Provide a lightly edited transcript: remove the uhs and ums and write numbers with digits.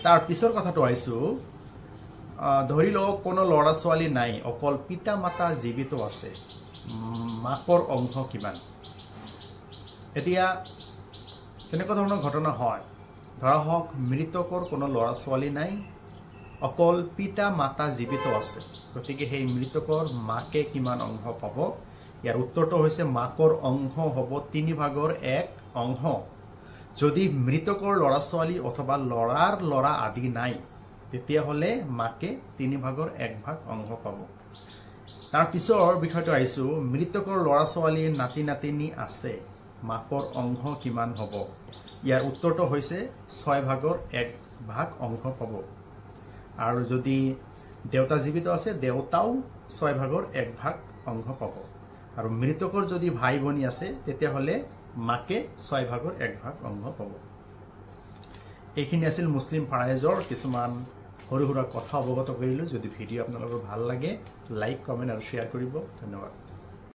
তাৰ পিছৰ কথাটো আইছো ধৰি লওক কোনো ল'ৰা ছোৱালী নাই অকল পিতা মাতা জীৱিত আছে মাকৰ অংশ কিমান এতিয়া তেনেকুৱা ধৰণৰ ঘটনা হয় ধৰা হওক মৃতকৰ কোনো ল'ৰা ছোৱালী নাই অকল পিতা মাতা জীৱিত আছে গতিকে সেই মৃতকৰ মাকে কিমান অংশ পাব ইয়াৰ উত্তৰটো হৈছে মাকৰ অংশ হ'ব 3/1 অংশ যদি মৃতকৰ ল'ৰা ছোৱালী অথবা ল'ৰাৰ ল'ৰা আদি নাই তেতিয়া হলে মাকে 3/1 অংশ পাব তাৰ পিছৰ বিষয়টো আইছো মৃতকৰ ল'ৰা ছোৱালী নাতি নাতিনী আছে মাকৰ অংশ কিমান হ'ব ইয়াৰ উত্তৰটো হৈছে 6/1 অংশ পাব আৰু যদি দেউতা জীৱিত আছে দেউতাও 6/1 অংশ পাব আৰু মৃতকৰ যদি ভাই ভনী আছে তেতিয়া হলে মাকে 6/1 অংশ পাব এইখিনি আছিল মুছলিম ফাৰাইজৰ কিছুমান সৰু সৰু কথা অৱগত কৰিলো যদি ভিডিও আপোনালোকৰ ভাল লাগে লাইক কমেন্ট আৰু শেয়াৰ কৰিব ধন্যবাদ